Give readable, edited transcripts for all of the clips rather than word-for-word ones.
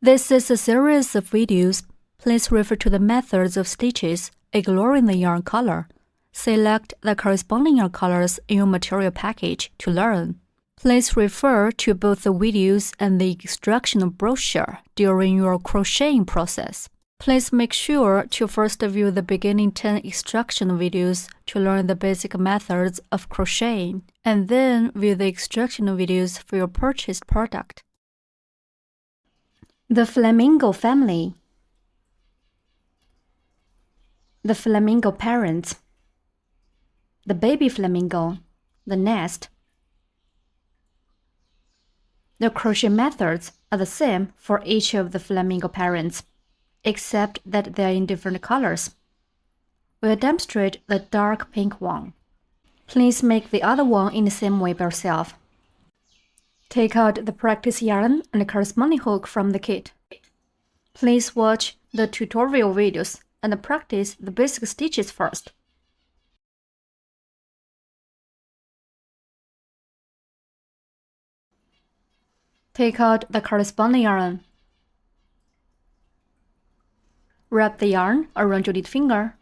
This is a series of videos. Please refer to the methods of stitches, ignoring the yarn color. Select the corresponding yarn colors in your material package to learn. Please refer to both the videos and the instructional brochure during your crocheting process. Please make sure to first view the beginning 10 instructional videos to learn the basic methods of crocheting, and then view the instructional videos for your purchased product. The flamingo family. The flamingo parents. The baby flamingo. The nest. The crochet methods are the same for each of the flamingo parents, except that they are in different colors. We'll demonstrate the dark pink one. Please make the other one in the same way by yourself. Take out the practice yarn and the corresponding hook from the kit. Please watch the tutorial videos and practice the basic stitches first. Take out the corresponding yarn. Wrap the yarn around your lead finger.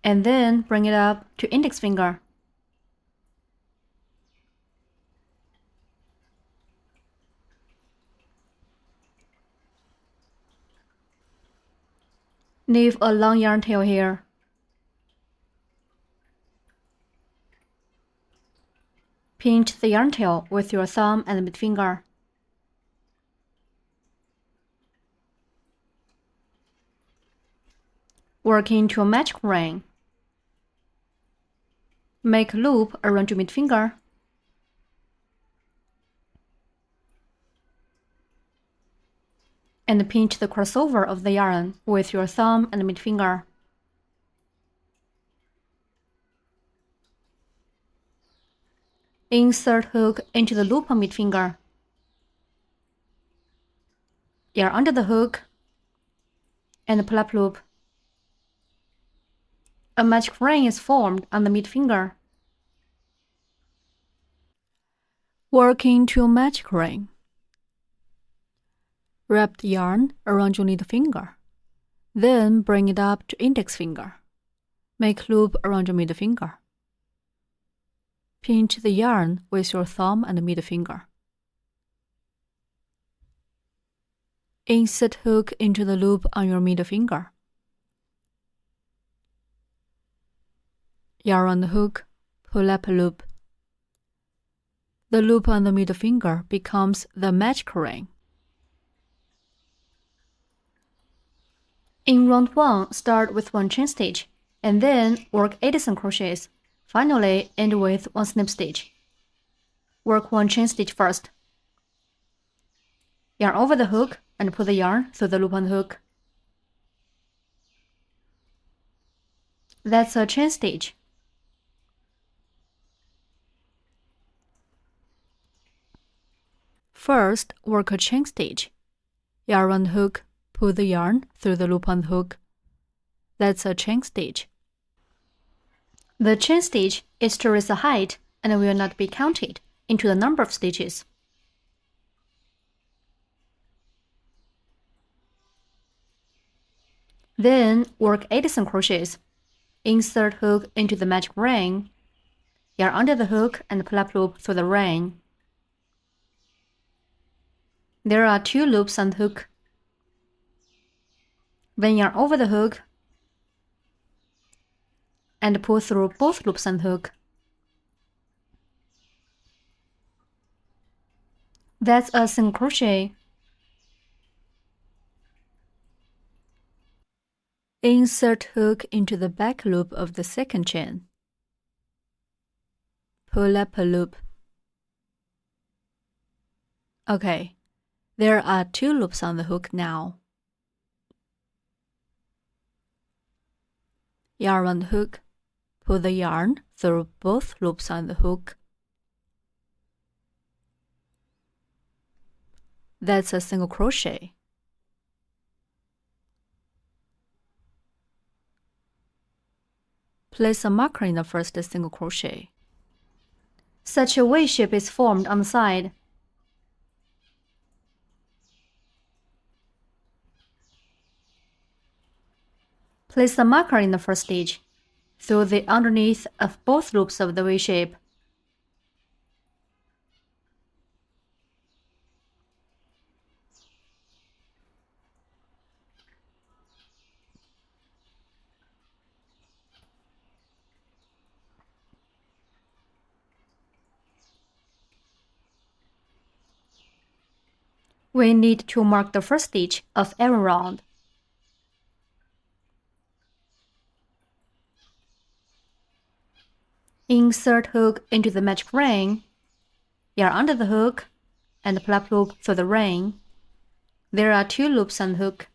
And then bring it up to index finger. Leave a long yarn tail here. Pinch the yarn tail with your thumb and mid finger. Work into a magic ring. Make a loop around your mid finger. And pinch the crossover of the yarn with your thumb and mid finger. Insert hook into the loop on mid finger. Yarn under the hook and pull up loop. A magic ring is formed on the mid finger. Work into a magic ring. Wrap the yarn around your lead finger. Then bring it up to index finger. Make a loop around your middle finger. Pinch the yarn with your thumb and middle finger. Insert hook into the loop on your middle finger. Yarn on the hook, pull up a loop. The loop on the middle finger becomes the magic ring. In round 1, start with 1 chain stitch, and then work 87 crochets. Finally, end with 1 snip stitch. Work 1 chain stitch first. Yarn over the hook and put the yarn through the loop on the hook. That's a chain stitch. First, work a chain stitch. Yarn on the hook, pull the yarn through the loop on the hook. That's a chain stitch. The chain stitch is to raise the height and will not be counted into the number of stitches. Then work 87 crochets. Insert hook into the magic ring. Yarn under the hook and pull up loop through the ring. There are 2 loops on the hook. Then yarn over the hook and pull through both loops on the hook. That's a single crochet. Insert hook into the back loop of the second chain. Pull up a loop. Okay, there are 2 loops on the hook now. Yarn on the hook, pull the yarn through both loops on the hook. That's a single crochet. Place a marker in the first single crochet. Such a V shape is formed on the side. Place the marker in the first stitch, through the underneath of both loops of the V shape. We need to mark the first stitch of every round. Insert hook into the magic ring, yarn under the hook, and flap loop through the ring. There are 2 loops on the hook.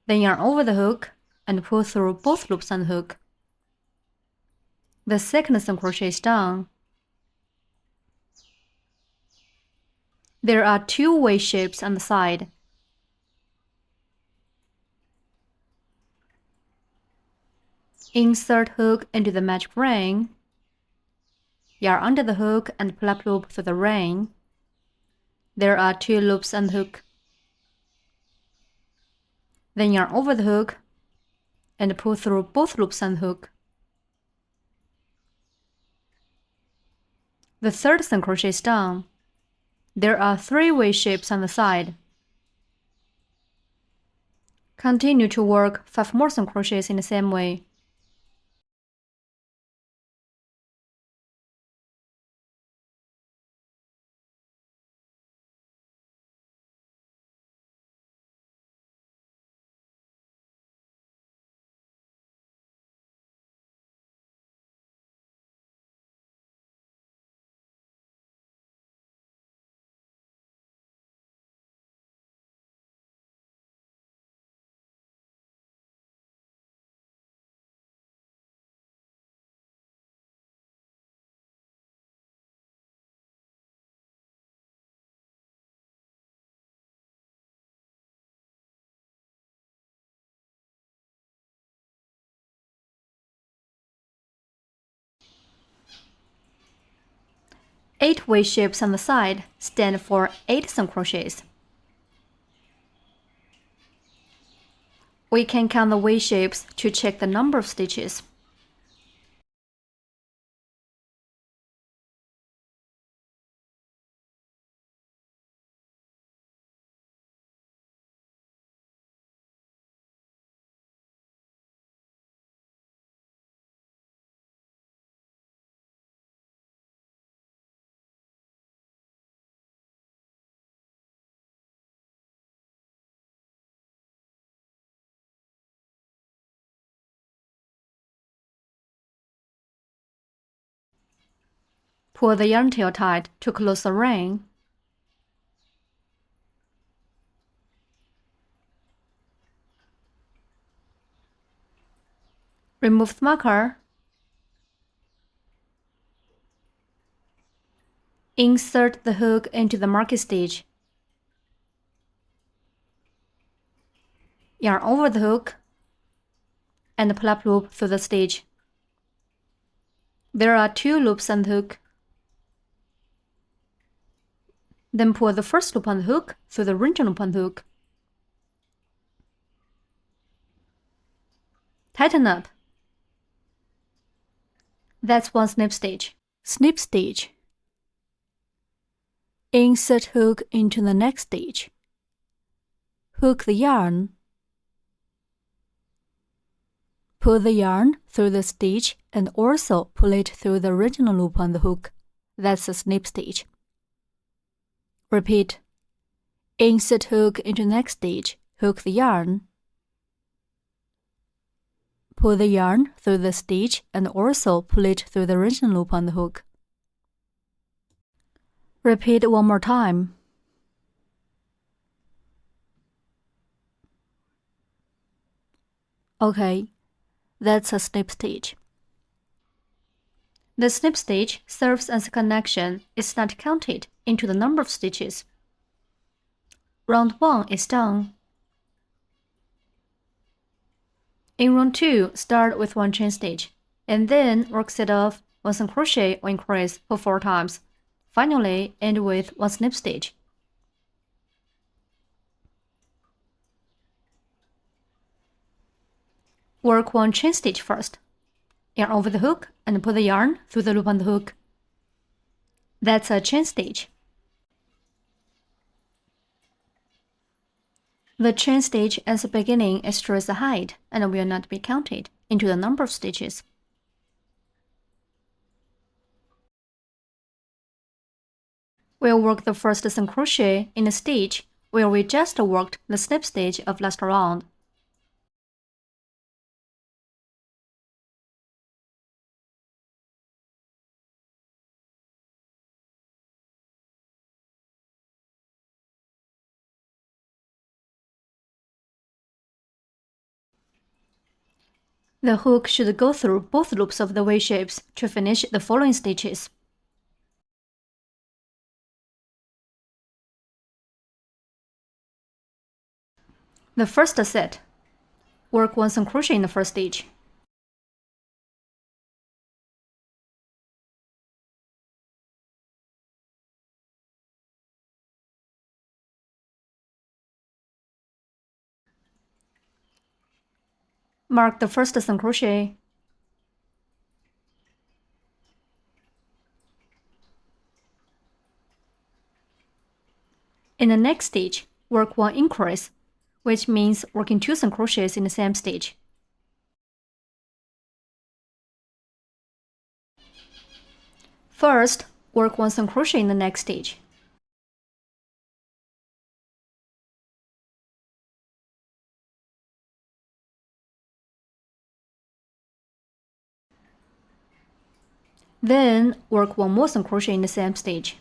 Then yarn over the hook and pull through both loops on the hook. The second single crochet is done. There are 2 V shapes on the side. Insert hook into the magic ring, yarn under the hook and flap loop through the ring. There are 2 loops on the hook. Then yarn over the hook and pull through both loops on the hook. The third single crochet is done. There are 3 V shapes on the side. Continue to work 5 more single crochets in the same way. Eight V shapes on the side stand for 8 single crochets. We can count the V shapes to check the number of stitches. Pull the yarn tail tight to close the ring. Remove the marker. Insert the hook into the marking stitch. Yarn over the hook and flap loop through the stitch. There are 2 loops on the hook. Then pull the first loop on the hook through the original loop on the hook. Tighten up. That's 1 snip stitch. Snip stitch. Insert hook into the next stitch. Hook the yarn. Pull the yarn through the stitch and also pull it through the original loop on the hook. That's a snip stitch. Repeat. Insert hook into next stitch, hook the yarn. Pull the yarn through the stitch and also pull it through the original loop on the hook. Repeat 1 more time. Okay, that's a snip stitch. The snip stitch serves as a connection. It's not counted into the number of stitches. Round 1 is done. In round 2, start with 1 chain stitch, and then work set off 1 single crochet or increase for 4 times. Finally, end with 1 snip stitch. Work one chain stitch first. Yarn over the hook and put the yarn through the loop on the hook. That's a chain stitch. The chain stitch at the beginning is the height and will not be counted into the number of stitches. We'll work the first single crochet in the stitch where we just worked the slip stitch of last round. The hook should go through both loops of the V shapes to finish the following stitches. The first set. Work one single crochet in the first stitch. Mark the first single crochet. In the next stitch, work one increase, which means working 2 single crochets in the same stitch. First, work 1 single crochet in the next stitch. Then, work 1 more single crochet in the same stitch.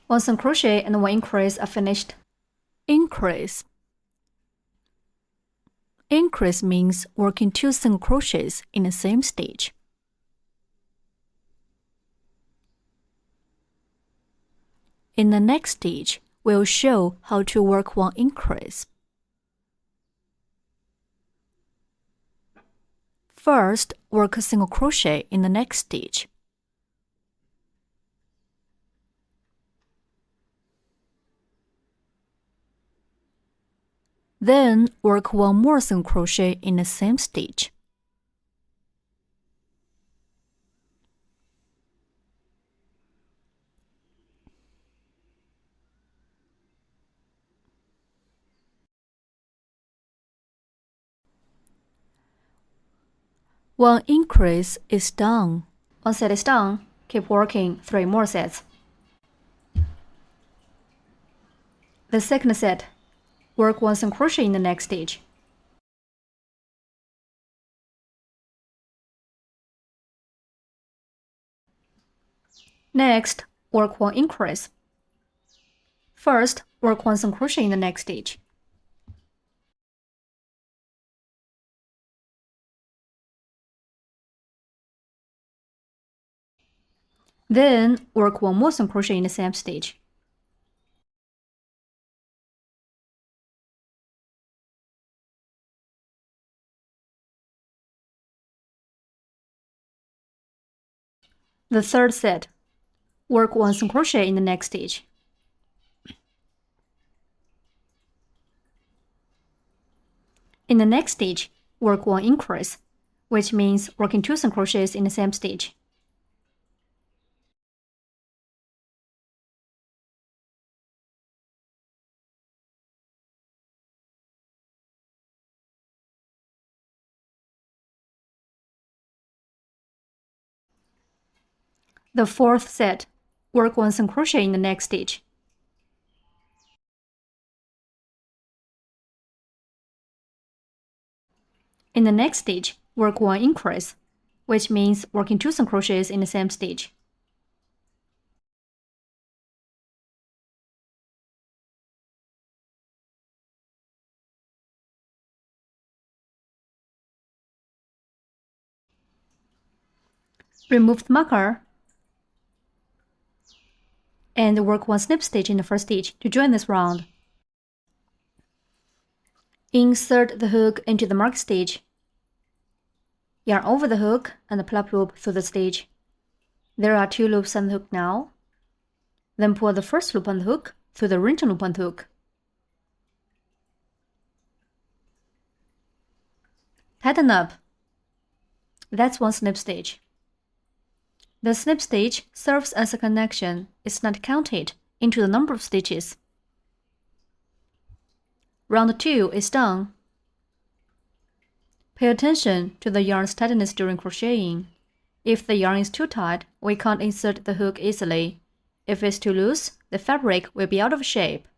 One single crochet and 1 increase are finished. Increase. Increase means working 2 single crochets in the same stitch. In the next stitch, we'll show how to work 1 increase. First, work a single crochet in the next stitch. Then, work 1 more single crochet in the same stitch. One increase is done. One set is done. Keep working 3 more sets. The second set. Work 1 single crochet in the next stitch. Next, work 1 increase. First, work 1 single crochet in the next stitch. Then, work 1 more single crochet in the same stitch. The third set. Work 1 single crochet in the next stitch. In the next stitch, work 1 increase, which means working 2 single crochets in the same stitch. The fourth set. Work 1 single crochet in the next stitch. In the next stitch, work 1 increase, which means working 2 single crochets in the same stitch. Remove the marker and work 1 slip stitch in the first stitch to join this round. Insert the hook into the marked stitch. Yarn over the hook and plop loop through the stitch. There are 2 loops on the hook now. Then pull the first loop on the hook through the wrenching loop on the hook. Tighten up. That's 1 snip stitch. The snip stitch serves as a connection. It's not counted into the number of stitches. Round 2 is done. Pay attention to the yarn's tightness during crocheting. If the yarn is too tight, we can't insert the hook easily. If it's too loose, the fabric will be out of shape.